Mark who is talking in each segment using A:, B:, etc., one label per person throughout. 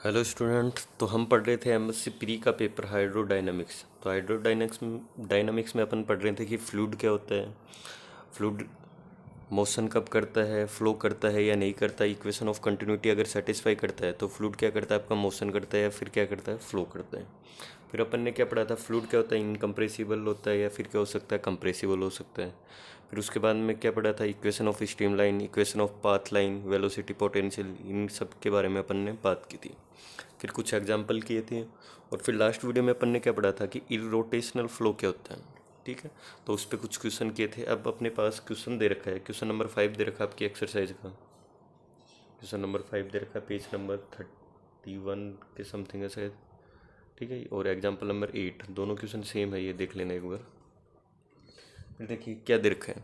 A: Hello student. तो हम पढ़ रहे थे एमएससी प्री का पेपर हाइड्रोडायनामिक्स। तो हाइड्रोडायनामिक्स में अपन पढ़ रहे थे कि फ्लूइड क्या होता है, फ्लूइड मोशन कब करता है, फ्लो करता है या नहीं करता, इक्वेशन ऑफ कंटिन्यूटी अगर सेटिस्फाई करता है तो फ्लूइड क्या करता है, आपका मोशन करता है या फिर क्या करता है, फ्लो करता है। फिर अपन ने क्या पढ़ा था, फ्लूइड क्या होता है, इनकम्प्रेसिबल होता है या फिर क्या हो सकता है, कंप्रेसिबल हो सकता है। फिर उसके बाद में क्या पढ़ा था, equation of streamline, equation of path line, velocity, potential, इन सब के बारे में अपन ने बात की थी। फिर कुछ एग्जाम्पल किए थे और फिर लास्ट वीडियो में अपन ने क्या पढ़ा था कि इरोटेशनल फ्लो क्या होता है। ठीक है, तो उस पर कुछ क्वेश्चन किए थे। अब अपने पास क्वेश्चन दे रखा है, क्वेश्चन नंबर 5 दे रखा है आपकी एक्सरसाइज का। क्वेश्चन नंबर 5 दे रखा है, पेज नंबर 31 के समथिंग है शायद। ठीक है, और एग्जाम्पल नंबर 8, दोनों क्वेश्चन सेम है, ये देख लेना एक बार। फिर देखिए क्या दे रखा है,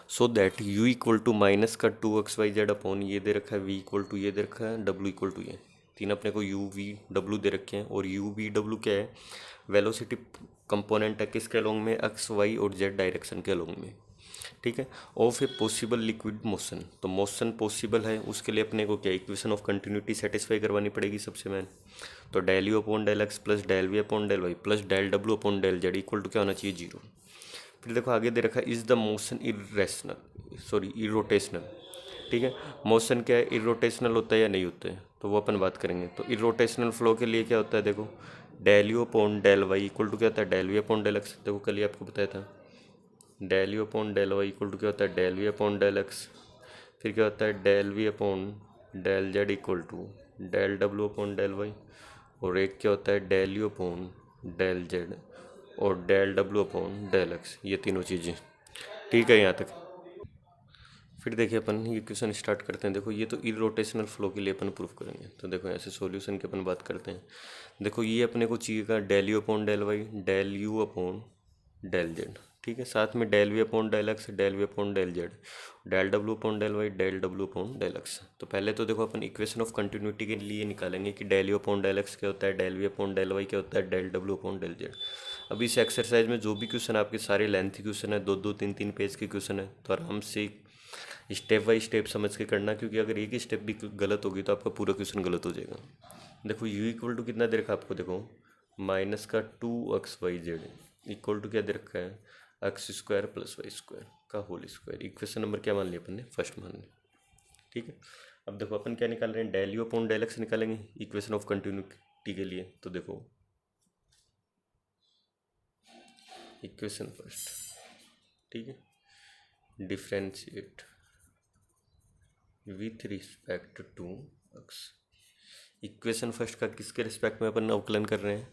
A: so that u equal to minus का 2xyz अपॉन ये दे रखा है, v इक्वल टू ये दे रखा है, w इक्वल टू ये तीन अपने को u v w दे रखे हैं। और u v w क्या है, वेलोसिटी कंपोनेंट है किसके अलोंग में, x y और z डायरेक्शन के अलोंग में। ठीक है, of a possible liquid motion, तो मोशन पॉसिबल है उसके लिए अपने को क्या, इक्वेशन ऑफ कंटिन्यूटी सेटिस्फाई करवानी पड़ेगी सबसे मैन। तो del u upon del x plus del v upon del y plus del डब्ल्यू upon del z equal to क्या होना चाहिए, जीरो। फिर देखो आगे दे रखा है, इज द मोशन इरोटेशनल। ठीक है, मोशन क्या है, इरोटेशनल होता है या नहीं होता है, तो वो अपन बात करेंगे। तो इरोटेशनल फ्लो के लिए क्या होता है, देखो del u upon del y equal to क्या होता है, del v upon del x. देखो कल ही आपको बताया था, del u upon del y equal to क्या होता है, del v upon del x. फिर क्या होता है, del v upon del z equal to del डब्ल्यू अपॉन डेल वाई। और एक क्या होता है, del u upon del z और डेल डब्ल्यू अपॉन डेल एक्स, ये तीनों चीज़ें। ठीक है यहाँ तक। फिर देखिए अपन ये क्वेश्चन स्टार्ट करते हैं। देखो ये तो इरोटेशनल फ्लो के लिए अपन प्रूफ करेंगे, तो देखो ऐसे सॉल्यूशन की अपन बात करते हैं। देखो ये अपने को चाहिएगा del u upon del y, del u upon del z. ठीक है, साथ में del v upon del x, del v upon del z, del डब्ल्यू अपॉन डेल वाई, डेल डब्ल्यू अपॉन डेल एक्स। तो पहले तो देखो अपन इक्वेशन ऑफ कंटिन्यूटी के लिए निकालेंगे कि del u upon del x क्या होता है, del v upon del y क्या होता है, डेल डब्ल्यू अपॉन डेल जेड। अब इस एक्सरसाइज में जो भी क्वेश्चन आपके सारे लेंथी क्वेश्चन है, दो दो तीन तीन पेज के क्वेश्चन है, तो आराम से स्टेप बाई स्टेप समझ के करना, क्योंकि अगर एक ही स्टेप भी गलत होगी तो आपका पूरा क्वेश्चन गलत हो जाएगा। देखो u इक्वल टू कितना दे रखा है आपको, देखो माइनस का 2xyz इक्वल टू क्या दे रखा है, x square plus Y square का होल स्क्वायर। इक्वेशन नंबर क्या मान लिया अपन ने, फर्स्ट मान लिया। ठीक है, अब देखो अपन क्या निकाल रहे हैं, del u upon del x निकालेंगे इक्वेशन ऑफ कंटिन्यूटी के लिए। तो देखो इक्वेशन फर्स्ट, ठीक है, differentiate with respect to x. Equation first का किसके रिस्पेक्ट में अपन अवकलन कर रहे हैं,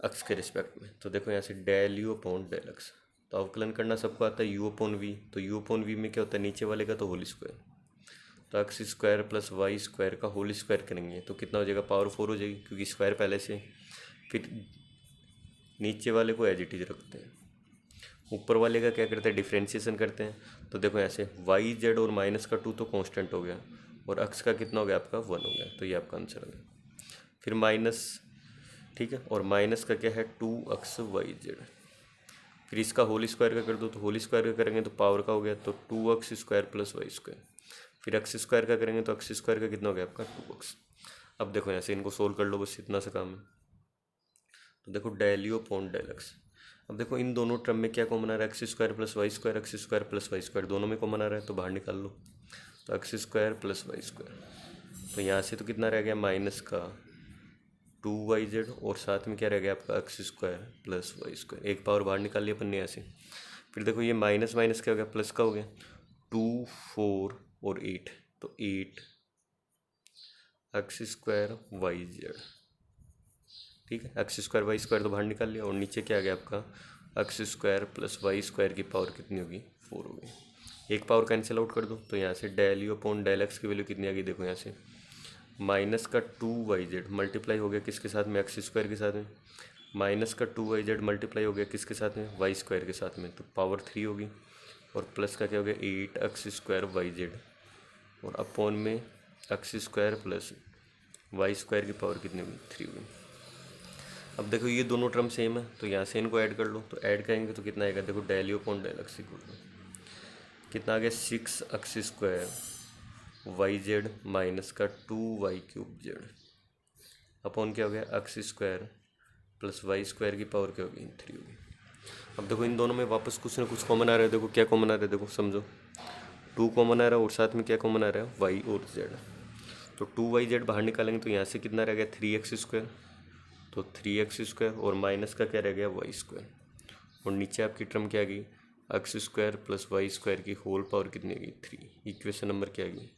A: एक्स के रिस्पेक्ट में। तो देखो यहाँ से del u upon del x, तो अवकलन करना सबको आता है यू अपॉन वी। तो यू अपॉन वी में क्या होता है, नीचे वाले का तो होल स्क्वायर, तो x square plus Y square का होल स्क्वायर करेंगे तो कितना हो जाएगा, पावर 4 हो जाएगी, क्योंकि स्क्वायर पहले से। फिर नीचे वाले को एज इट इज रखते हैं, ऊपर वाले का क्या करते हैं, डिफ्रेंशिएशन करते हैं। तो देखो ऐसे वाई जेड और माइनस का 2 तो कांस्टेंट हो गया, और एक्स का कितना हो गया आपका 1 हो गया, तो ये आपका आंसर हो गया। फिर माइनस, ठीक है, और माइनस का क्या है 2xyz। फिर इसका होल स्क्वायर का कर दो, तो होल स्क्वायर का करेंगे तो पावर का हो गया, तो 2x square plus Y square. फिर एक्स स्क्वायर का करेंगे तो एक्स स्क्वायर का कितना हो गया आपका 2x। अब देखो यहाँ से इनको सोल्व कर लो, बस इतना सा काम है। तो देखो del u upon del x. अब देखो इन दोनों टर्म में क्या कॉमन आ रहा है, x square plus Y square, x square plus Y square दोनों में कॉमन आ रहा है, तो बाहर निकाल लो। तो x square plus Y square, तो यहाँ से तो कितना रह गया, माइनस का 2yz, और साथ में क्या रह गया आपका x square plus Y square, एक पावर बाहर निकाल लिया अपन ने यहाँ से। फिर देखो ये माइनस माइनस क्या हो गया, प्लस का हो गया, 2 4 और 8, तो 8 एक्स स्क्वायर वाई जेड। ठीक है, एक्स स्क्वायर वाई स्क्वायर तो बाहर निकाल लिया, और नीचे क्या आ गया आपका x square plus Y square की पावर कितनी होगी, 4 होगी। एक पावर कैंसिल आउट कर दो, तो यहाँ से del u upon del x की वैल्यू कितनी आ गई, देखो यहाँ से माइनस का 2yz मल्टीप्लाई हो गया किसके साथ में, एक्स स्क्वायर के साथ में, माइनस का 2yz मल्टीप्लाई हो गया किसके साथ में, वाई स्क्वायर के साथ में, तो पावर 3 होगी। और प्लस का क्या हो गया 8 एक्स स्क्वायर वाई जेड, और अपॉन में x square plus Y square की पावर कितनी होगी, 3 होगी। अब देखो ये दोनों टर्म सेम है, तो यहाँ से इनको ऐड कर लो, तो ऐड करेंगे तो कितना आएगा, देखो del u upon del x equal to कितना आ गया 6 x square y z minus का 2y क्यूब जेड अपॉन क्या हो गया x square plus Y square की पावर क्या होगी 3 होगी। अब देखो इन दोनों में वापस कुछ ना कुछ कॉमन आ रहा है, देखो क्या कॉमन आ रहा है, देखो समझो 2 कॉमन आ रहा है और साथ में क्या कॉमन आ रहा है वाई और जेड। तो 2yz बाहर निकालेंगे तो यहाँ से कितना रह गया 3x स्क्वायर, तो 3x स्क्वायर और माइनस का क्या रह गया वाई स्क्वायर, और नीचे आपकी टर्म क्या आ गई x square plus Y square की होल पावर कितनी आ गई 3। इक्वेशन नंबर क्या आ गई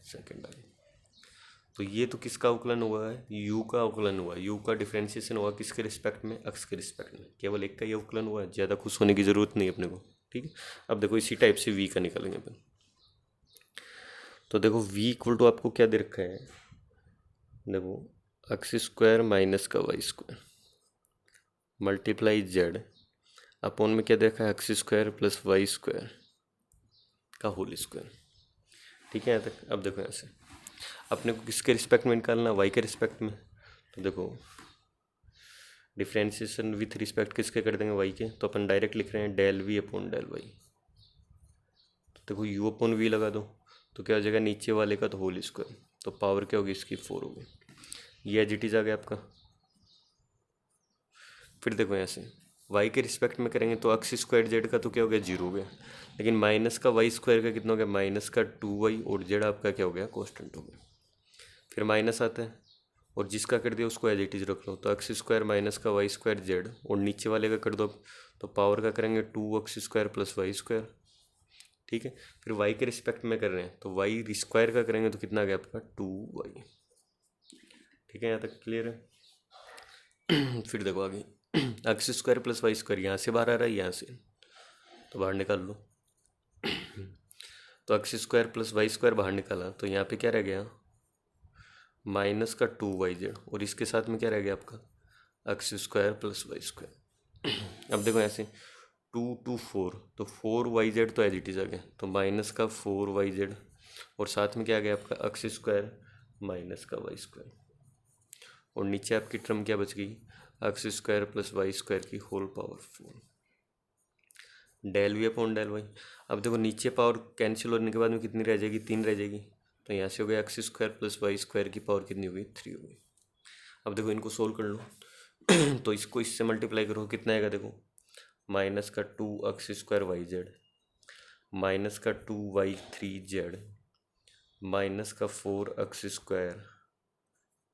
A: सेकेंड आ गई। तो ये तो किसका अवकलन हुआ है u का अवकलन हुआ है, u का डिफ्रेंशिएशन हुआ किसके रिस्पेक्ट में एक्स के रिस्पेक्ट में, केवल एक का ही अवकलन हुआ है, ज़्यादा खुश होने की ज़रूरत नहीं अपने को। ठीक है, अब देखो इसी टाइप से v का निकालेंगे अपन। तो देखो v इक्वल टू आपको क्या दे रखा है, देखो एक्स स्क्वायर माइनस का y square multiply z upon में क्या देखा है x square plus Y square का होल स्क्वायर। ठीक है यहाँ तक। अब देखो ऐसे अपने को किसके रिस्पेक्ट में निकालना वाई के रिस्पेक्ट में, तो देखो डिफ्रेंशिएशन विथ रिस्पेक्ट किसके कर देंगे वाई के, तो अपन डायरेक्ट लिख रहे हैं del v upon del y. तो देखो यू अपॉन वी लगा दो तो क्या हो जाएगा नीचे वाले का तो होल स्क्वायर, तो पावर क्या होगी इसकी 4 होगी। ये एज इट इज आ गया आपका। फिर देखो यहाँ से y के रिस्पेक्ट में करेंगे तो एक्स स्क्वायर जेड का तो क्या हो गया 0 हो गया, लेकिन माइनस का वाई स्क्वायर का कितना हो गया माइनस का 2y और जेड आपका क्या हो गया कांस्टेंट हो गया। फिर माइनस आता है और जिसका कर दिया उसको एज इट इज रख लो, तो एक्स स्क्वायर माइनस का वाई स्क्वायर जेड और नीचे वाले का कर दो तो पावर का करेंगे 2x square plus Y square. ठीक है, फिर y के रिस्पेक्ट में कर रहे हैं तो y स्क्वायर का करेंगे तो कितना आ गया आपका 2y। ठीक है यहाँ तक क्लियर है। फिर देखो आगे x square plus Y square यहाँ से बाहर आ रहा है, यहाँ से तो बाहर निकाल लो। तो x square plus Y square बाहर निकाला तो यहाँ पे क्या रह गया माइनस का 2yz और इसके साथ में क्या रह गया आपका x square plus Y square. अब देखो ऐसे 2 2 4 तो 4yz तो एज इट इज आ गया, तो माइनस का 4yz और साथ में क्या आ गया आपका एक्स स्क्वायर माइनस का वाई स्क्वायर, और नीचे आपकी टर्म क्या बच गई x square plus Y square की whole power 4 del v upon del y. अब देखो नीचे पावर कैंसिल होने के बाद में कितनी रह जाएगी 3 रह जाएगी, तो यहाँ से हो गया x square plus Y square की पावर कितनी हो गई 3 हो गई। अब देखो इनको सोल्व कर लो तो इसको इससे मल्टीप्लाई करो कितना आएगा, देखो माइनस का 2x square y z minus का 2y3z माइनस का 4x स्क्वायर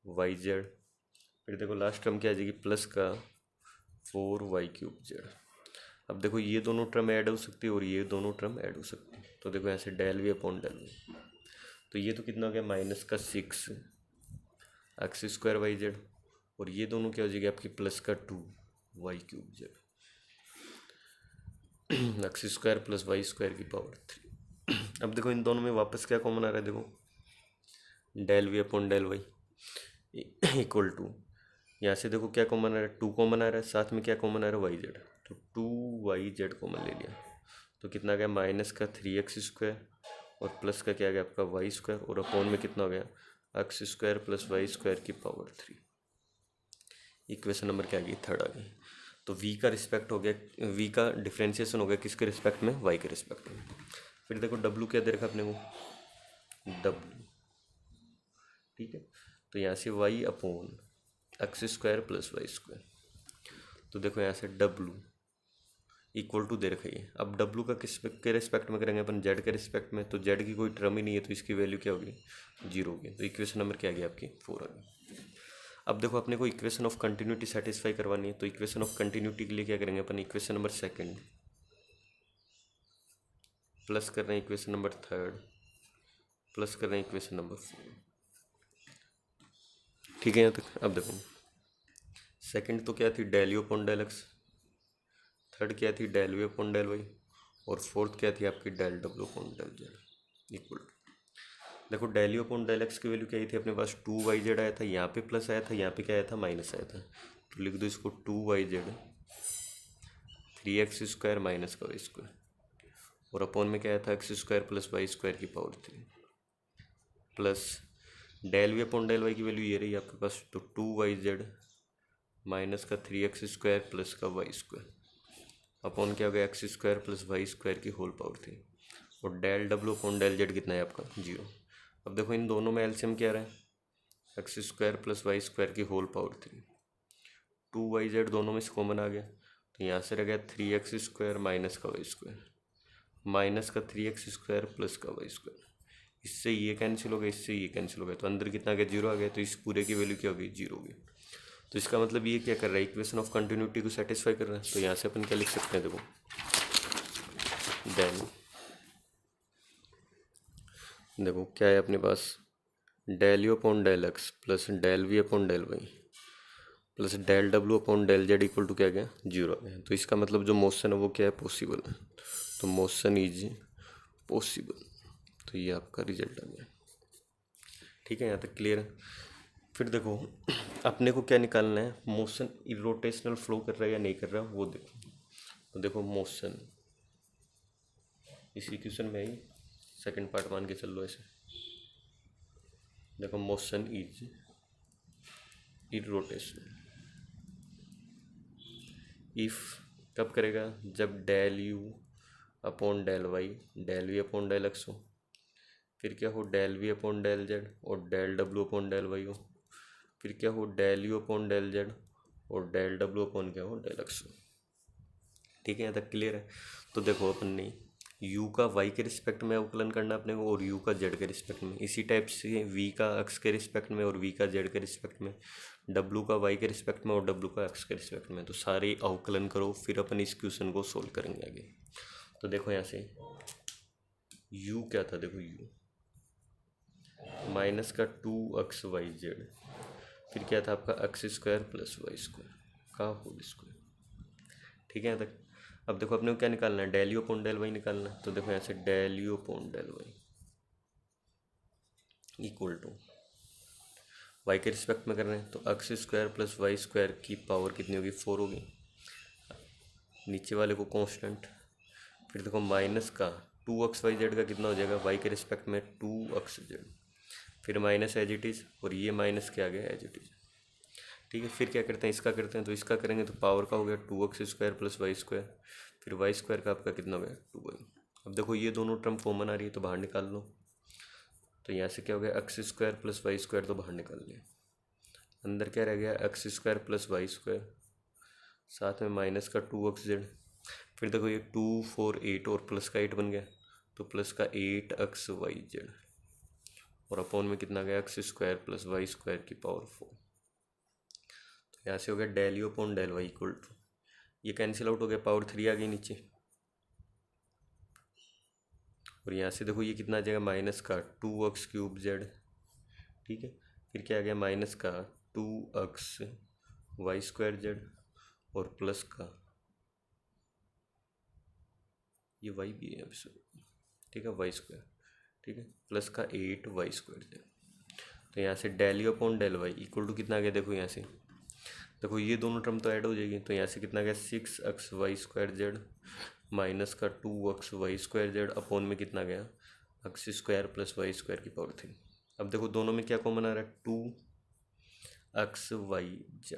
A: वाई जेड, फिर देखो लास्ट टर्म क्या आ जाएगी प्लस का 4y3z। अब देखो ये दोनों टर्म ऐड हो सकती है और ये दोनों टर्म ऐड हो सकती है, तो देखो यहाँ से del v upon del v, तो ये तो कितना हो गया माइनस का 6x स्क्वायर वाई जेड और ये दोनों क्या हो जाएगी आपकी प्लस का 2y3z x square plus Y square की पावर 3। अब देखो इन दोनों में वापस क्या कॉमन आ रहा है, देखो del v upon del y equal to यहाँ से देखो क्या कॉमन आ रहा है 2 कॉमन आ रहा है, साथ में क्या कॉमन आ रहा है वाई जेड, तो 2yz कॉमन ले लिया तो कितना आ गया माइनस का 3x स्क्वायर और प्लस का क्या आ गया आपका वाई स्क्वायर और अपॉन में कितना हो गया x square plus Y square की पावर 3। इक्वेशन नंबर क्या आ गई थर्ड आ गई। तो v का रिस्पेक्ट हो गया, v का डिफ्रेंशिएशन हो गया किसके रिस्पेक्ट में y के रिस्पेक्ट में। फिर देखो w क्या दे रखा अपने को w, ठीक है, तो यहाँ से y upon x square plus Y square, तो देखो यहाँ से w इक्वल टू दे रखा है। अब w का किस के रिस्पेक्ट में करेंगे अपन z के रिस्पेक्ट में, तो z की कोई टर्म ही नहीं है तो इसकी वैल्यू क्या होगी 0 होगी, तो इक्वेशन नंबर क्या आ गया आपकी 4 आ गई। अब देखो अपने को इक्वेशन ऑफ कंटिन्यूटी सेटिस्फाई करवानी है, तो इक्वेशन ऑफ कंटिन्यूटी के लिए क्या करेंगे अपन इक्वेशन नंबर सेकंड प्लस कर रहे हैं इक्वेशन नंबर थर्ड प्लस कर रहे हैं इक्वेशन नंबर 4। ठीक है यहाँ तक। अब देखो सेकंड तो क्या थी del u upon del x, third क्या थी del v upon del y और फोर्थ क्या थी आपकी डेल डब्ल्यू upon del z equal to, देखो del u upon del x की वैल्यू क्या आई थी अपने पास 2yz आया था, यहाँ पे प्लस आया था, यहाँ पे क्या आया था माइनस आया था, तो लिख दो इसको 2yz 3x स्क्वायर माइनस का वाई स्क्वायर और अपॉन में क्या आया था x square plus Y square की power 3 plus del v upon del y की वैल्यू ये रही आपके पास, तो 2yz माइनस का 3x स्क्वायर प्लस का वाई स्क्वायर अपॉन क्या हो गया x square plus Y square की होल पावर 3 और डेल डब्ल्यू अपॉन डेल जेड कितना है आपका 0। अब देखो इन दोनों में एलसीएम क्या आ रहा है x square plus Y square की होल पावर 3। 2yz दोनों में से कॉमन आ गया, तो यहाँ से रह गया 3x स्क्वायर माइनस का वाई स्क्वायर, माइनस का 3x स्क्वायर प्लस का वाई स्क्वायर। इससे ये कैंसिल हो गया, इससे ये कैंसिल हो गया, तो अंदर कितना आ गया, 0 आ गया। तो इस पूरे की वैल्यू क्या होगी, 0 होगी। तो इसका मतलब ये क्या कर रहा है, इक्वेशन ऑफ कंटिन्यूटी को सेटिस्फाई कर रहा है। तो यहाँ से अपन क्या लिख सकते हैं, देखो देन देखो क्या है अपने पास, del u upon del x plus del v upon del y plus del डब्ल्यू upon del z equal to क्या गया, 0 आ गया। तो इसका मतलब जो मोशन है वो क्या है, पॉसिबल है। तो मोशन इज पॉसिबल, तो ये आपका रिजल्ट आ गया। ठीक है, यहाँ तक क्लियर है। फिर देखो अपने को क्या निकालना है, मोशन इरोटेशनल फ्लो कर रहा है या नहीं कर रहा है वो देखो। तो देखो मोशन इस इक्वेशन में ही सेकंड पार्ट मान के चल लो ऐसे। देखो मोशन इज इरोटेशनल इफ कब करेगा, जब del u upon del y del v upon del x हो, फिर क्या हो del v upon del z और डेल डब्ल्यू अपॉन डेल वाई हो, फिर क्या हो del u upon del z और डेल डब्ल्यू अपॉन क्या हो, डेल एक्स हो। ठीक है, यहाँ तक क्लियर है। तो देखो अपन ने u का y के रिस्पेक्ट में अवकलन करना अपने को और u का z के रिस्पेक्ट में। इसी टाइप से v का x के रिस्पेक्ट में और v का z के रिस्पेक्ट में, w का y के रिस्पेक्ट में और w का x के रिस्पेक्ट में। तो सारे अवकलन करो, फिर अपन इस क्वेश्चन को सोल्व करेंगे आगे। तो देखो यहाँ से u क्या था, देखो u माइनस का 2xyz, फिर क्या था आपका x square plus Y square का होल स्क्वायर। ठीक है, यहाँ तक। अब देखो अपने को क्या निकालना है, del u upon del y निकालना है। तो देखो यहाँ से del u upon del y equal to y के रिस्पेक्ट में कर रहे हैं, तो x square plus Y square की पावर कितनी होगी, 4 होगी। नीचे वाले को कांस्टेंट, फिर देखो माइनस का 2xyz का कितना हो जाएगा, वाई के रिस्पेक्ट में 2xz, फिर माइनस एज इट इज़, और ये माइनस क्या आ गया, एज इट इज़। ठीक है, फिर क्या करते हैं, इसका करते हैं। तो इसका करेंगे तो पावर का हो गया 2x square plus Y square, फिर वाई स्क्वायर का आपका कितना हो गया, 2y। अब देखो ये दोनों टर्म कॉमन आ रही है तो बाहर निकाल लो। तो यहाँ से क्या हो गया, x square plus Y square तो बाहर निकाल लिया, अंदर क्या रह गया, x square plus Y square, साथ में माइनस का 2xz। फिर देखो ये 2 4 8 और प्लस का 8 बन गया, तो प्लस का 8xyz और अपॉन में कितना गया, x square plus Y square की पावर 4। यहाँ से हो गया del u upon del y equal to, ये कैंसिल आउट हो गया, पावर 3 आ गई नीचे। और यहाँ से देखो ये कितना आ जाएगा, माइनस का 2x क्यूब जेड। ठीक है, फिर क्या आ गया, माइनस का 2x वाई स्क्वायर जेड और प्लस का ये वाई भी है अब, ठीक है, वाई स्क्वायर। ठीक है, प्लस का 8y स्क्वायर जेड। तो यहाँ से del u upon del y equal to कितना आ गया, देखो यहाँ से देखो ये दोनों टर्म तो ऐड हो जाएगी। तो यहाँ से कितना गया, 6xy स्क्वायर जेड माइनस का 2xy स्क्वायर जेड अपॉन में कितना गया, x square plus Y square की पावर 3। अब देखो दोनों में क्या कॉमन आ रहा है, 2xyz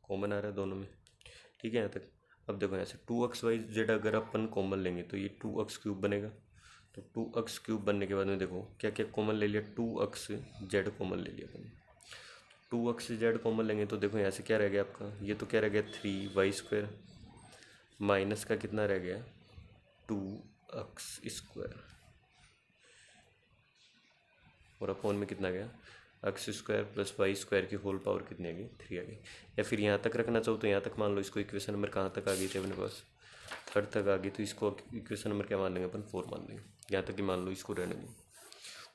A: कॉमन आ रहा है दोनों में। ठीक है, यहाँ तक। अब देखो यहाँ से 2xyz अगर अपन कॉमन लेंगे तो ये 2x क्यूब बनेगा। तो 2x क्यूब बनने के बाद में देखो क्या क्या कॉमन ले लिया, 2xz कॉमन ले लिया अपन। 2xz कॉमन लेंगे तो देखो यहाँ से क्या रह गया आपका, ये तो क्या रह गया 3y स्क्वायर माइनस का कितना रह गया 2x स्क्वायर और अपॉन में कितना गया x square plus Y square की होल पावर कितनी आ गई, 3 आ गई। या फिर यहाँ तक रखना चाहो तो यहाँ तक मान लो, इसको इक्वेशन नंबर कहाँ तक आ गई थी अपने पास, 3rd तक आ गई। तो इसको इक्वेशन नंबर क्या मान लेंगे अपन, 4 मान लेंगे। यहाँ तक ही मान लो, इसको रहने दो।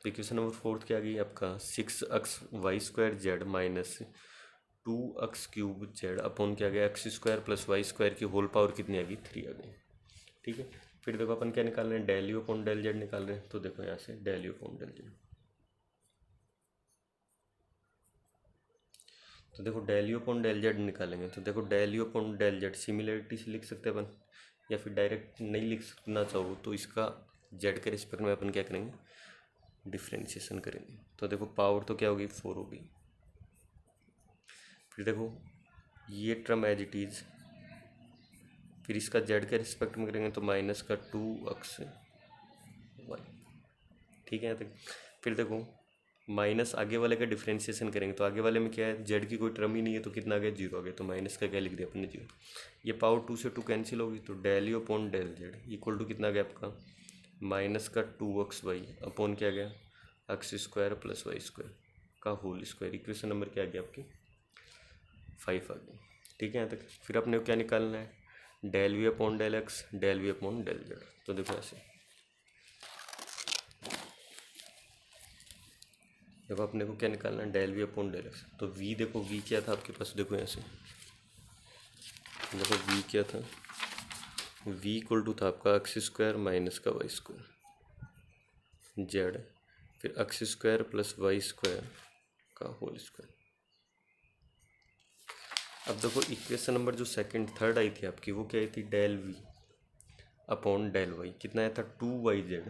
A: तो इक्वेशन नंबर 4 क्या आ गई आपका, 6xy square z minus 2x cube z upon क्या गया x square plus Y square की होल पावर कितनी आ गई, 3 आ गई। ठीक है, फिर देखो अपन क्या निकाल रहे हैं, del u upon del z निकाल रहे हैं। तो देखो यहाँ से del u upon del z, तो देखो del u upon del z निकालेंगे। तो देखो del u upon del z similarity से लिख सकते हैं अपन, या फिर डायरेक्ट नहीं लिख सकना चाहो तो इसका जेड के रिस्पेक्ट में अपन क्या करेंगे, डिफ्रेंशिएशन करेंगे। तो देखो पावर तो क्या होगी, 4 होगी। फिर देखो ये टर्म एज इट इज़, फिर इसका जेड के रिस्पेक्ट में करेंगे तो माइनस का 2xy। ठीक है, यहाँ तक। फिर देखो माइनस आगे वाले का डिफ्रेंशिएशन करेंगे तो आगे वाले में क्या है, जेड की कोई टर्म ही नहीं है तो कितना आ गया, जीरो आ गया, तो माइनस का क्या लिख दिया अपने, जीरो। ये पावर 2 से 2 कैंसिल होगी तो del u upon del z equal to कितना गया आपका, माइनस का 2xy अपॉन क्या गया, x square plus Y square का होल स्क्वायर। इक्वेशन नंबर क्या आ गया आपकी, 5 आ गई। ठीक है यहाँ तक। फिर अपने को क्या निकालना है, del v upon del x, del v upon del z. तो देखो ऐसे, देखो अपने को क्या निकालना है, del v upon del x. तो वी देखो, वी क्या था आपके पास, देखो ऐसे, देखो वी क्या था, वी इक्वल टू था आपका एक्स स्क्वायर माइनस का वाई स्क्वायर जेड, फिर x square plus Y square का होल स्क्वायर। अब देखो इक्वेशन नंबर जो सेकंड थर्ड आई थी आपकी, वो क्या आई थी, del v upon del y, कितना आया था, 2yz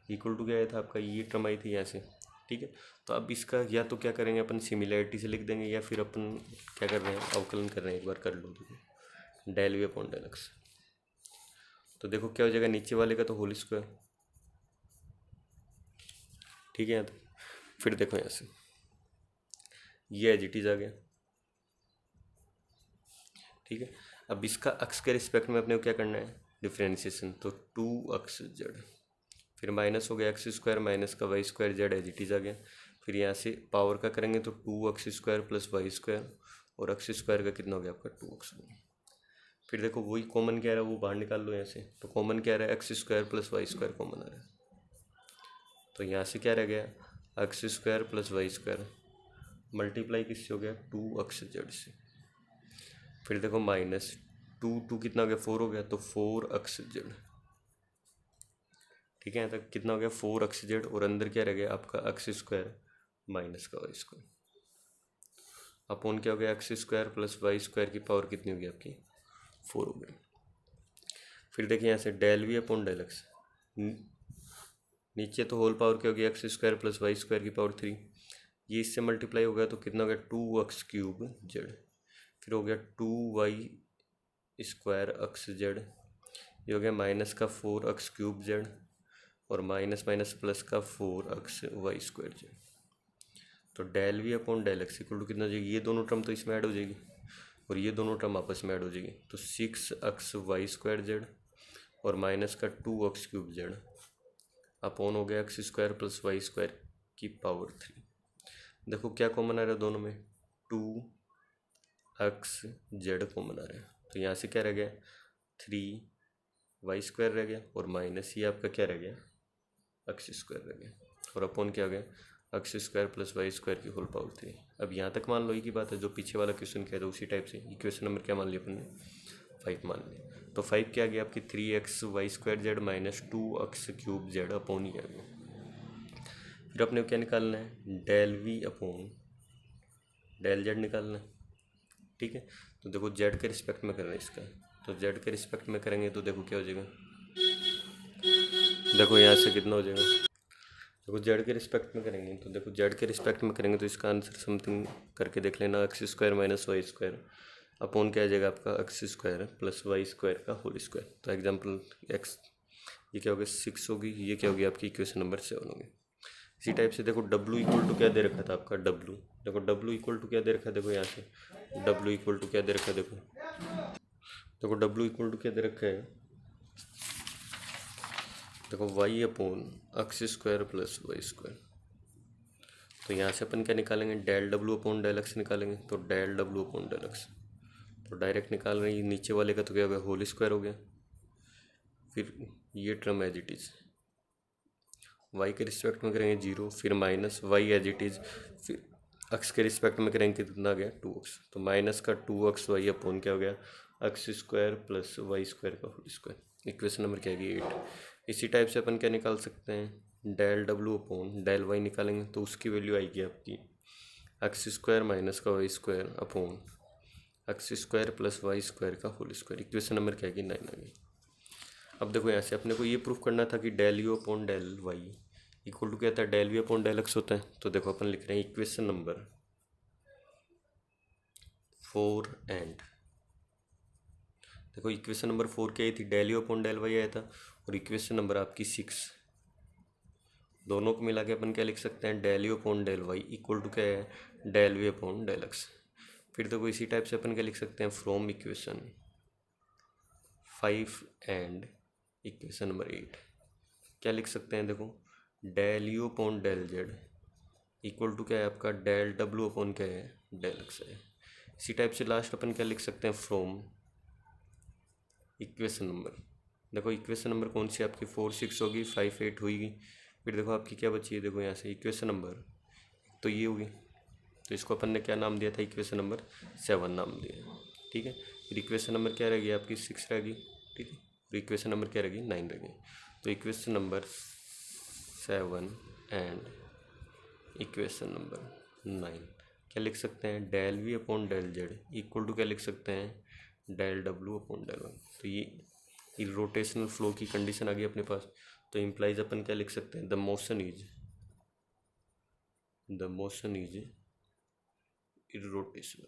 A: इक्वल टू क्या आया था आपका, ये टर्म आई थी यहाँ से। ठीक है, तो अब इसका या तो क्या करेंगे अपन, सिमिलैरिटी से लिख देंगे, या फिर अपन क्या कर रहे हैं, अवकलन कर रहे हैं, एक बार कर लो। देखो del v upon del x, तो देखो क्या हो जाएगा, नीचे वाले का तो होल स्क्वायर। ठीक है, तो फिर देखो यहाँ से ये एज इट इज आ गया। ठीक है, अब इसका अक्स के रिस्पेक्ट में अपने को क्या करना है, डिफ्रेंशिएशन, तो 2xz, फिर माइनस हो गया एक्स स्क्वायर माइनस का y square z as it is आ गया। फिर यहाँ से पावर का करेंगे तो 2x square plus Y square, और एक्स स्क्वायर का कितना हो गया आपका, 2x। फिर देखो वही कॉमन क्या रहा है वो बाहर निकाल लो यहाँ से, तो कॉमन क्या रहा है, x square plus Y square common आ रहा है, तो यहाँ से क्या रह गया, x square plus Y square multiply किससे हो गया, 2xz से। फिर देखो माइनस 2 कितना हो गया, 4 हो गया, तो 4xz। ठीक है, यहाँ तक कितना हो गया, 4xz, और अंदर क्या रह गया आपका एक्स स्क्वायर माइनस का वाई स्क्वायर अपॉन क्या हो गया, x square plus Y square की पावर कितनी होगी आपकी, 4 हो गई। फिर देखिए यहाँ से del v upon del x, नीचे तो होल पावर क्या होगी, x square plus Y square की पावर 3, ये इससे मल्टीप्लाई हो गया तो कितना हो गया, 2x³ जेड, फिर हो गया 2y स्क्वायर एक्स जेड, ये हो गया माइनस का 4x³ जेड, और माइनस माइनस प्लस का 4xy स्क्वायर जेड। तो del v upon del x equal to कितना हो जाएगी, ये दोनों टर्म तो इसमें ऐड हो जाएगी और ये दोनों टर्म आपस में ऐड हो जाएगी, तो 6xy स्क्वायर जेड और माइनस का 2x³ जेड अपॉन हो गया x square plus Y square की पावर 3। देखो क्या कॉमन आ रहा है दोनों में, 2xz कॉमन आ रहा है, तो यहाँ से क्या रह गया, 3y स्क्वायर रह गया, और माइनस ये आपका क्या रह गया, एक्स स्क्वायर रह गया, और अपॉन क्या हो गया, x square plus Y square की होल पावर 3। अब यहाँ तक मान लो, एक ही बात है, जो पीछे वाला क्वेश्चन किया था उसी टाइप से इक्वेशन नंबर क्या मान लिया अपन ने, 5 मान लिया। तो 5 क्या आ गया आपकी, 3xy square z minus 2x³ z upon ही आ गया। फिर अपने को क्या निकालना है, del v upon del z निकालना है। ठीक है, तो देखो जेड के रिस्पेक्ट में करना है इसका, तो जेड के रिस्पेक्ट में करेंगे तो देखो क्या हो जाएगा, देखो यहाँ से कितना हो जाएगा, देखो जेड के रिस्पेक्ट में करेंगे तो देखो जेड के रिस्पेक्ट में करेंगे तो इसका आंसर समथिंग करके देख लेना, x square minus y square upon क्या आ जाएगा आपका, x square plus Y square का होल स्क्वायर। तो एग्जाम्पल एक्स, ये क्या होगा 6 होगी, ये क्या होगी आपकी इक्वेशन नंबर 7 होगी। इसी टाइप से देखो डब्लू इक्वल टू क्या दे रखा था आपका, डब्लू, देखो डब्लू इक्वल टू क्या दे रखा है, देखो यहाँ से डब्लू इक्वल टू क्या दे रखा है, देखो डब्लू इक्वल टू क्या दे रखा है, देखो y upon x square plus Y square. तो यहाँ से अपन क्या निकालेंगे, डेल डब्लू अपॉन डेल एक्स निकालेंगे, तो डेल डब्लू अपॉन डेल एक्स, तो डायरेक्ट निकाल रहे हैं, नीचे वाले का तो क्या हो गया, होल स्क्वायर हो गया, फिर ये term as it is, y के रिस्पेक्ट में करेंगे 0, फिर minus y as it is, फिर एक्स के रिस्पेक्ट में करेंगे कितना आ गया, 2x, तो माइनस का 2xy अपॉन क्या हो गया, x square plus Y square का होल स्क्वायर। इक्वेशन नंबर क्या है 8। इसी टाइप से अपन क्या निकाल सकते हैं, डेल डब्लू अपॉन डेल वाई निकालेंगे तो उसकी वैल्यू आएगी आपकी एक्स स्क्वायर माइनस का y square upon x square plus Y square का होल स्क्वायर। इक्वेशन नंबर क्या है 9 आ गई। अब देखो यहाँ से अपने को ये प्रूफ करना था कि del u upon del y equal to क्या था, del v upon del x होता है। तो देखो अपन लिख रहे हैं इक्वेशन नंबर 4 एंड, देखो इक्वेशन नंबर 4 क्या आई थी, del u upon del y आया था, और इक्वेशन नंबर आपकी 6 दोनों को मिला के अपन क्या लिख सकते हैं, del u upon del y equal to क्या है, del v upon del x. फिर देखो इसी टाइप से अपन क्या लिख सकते हैं, from equation 5 and equation number 8 क्या लिख सकते हैं, देखो del u upon del z equal to क्या है आपका, डेल डब्ल्यू अपॉन क्या है, डेल एक्स है। इसी टाइप से लास्ट अपन क्या लिख सकते हैं, फ्रॉम इक्वेशन नंबर, देखो इक्वेशन नंबर कौन सी आपकी 4 6 होगी, 5 8 हुई। फिर देखो आपकी क्या बची है, देखो यहाँ से इक्वेशन नंबर तो ये होगी, तो इसको अपन ने क्या नाम दिया था, इक्वेशन नंबर 7 नाम दिया, ठीक है। फिर इक्वेशन नंबर क्या रहेगी आपकी 6 रहेगी, ठीक है। फिर इक्वेशन नंबर क्या रहेगी 9 रहेगी। तो equation number 7 and equation number 9 क्या लिख सकते हैं, del v upon del z equal to क्या लिख सकते हैं, डेल डब्ल्यू अपॉन डेल वाई। तो ये रोटेशनल फ्लो की कंडीशन आ गई अपने पास। तो इम्प्लाइज अपन क्या लिख सकते हैं, द मोशन इज इरोटेशनल।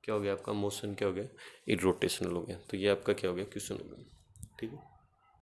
A: क्या हो गया आपका, मोशन क्या हो गया, इरोटेशनल हो गया। तो ये आपका क्या हो गया, क्वेश्चन हो गया, ठीक है।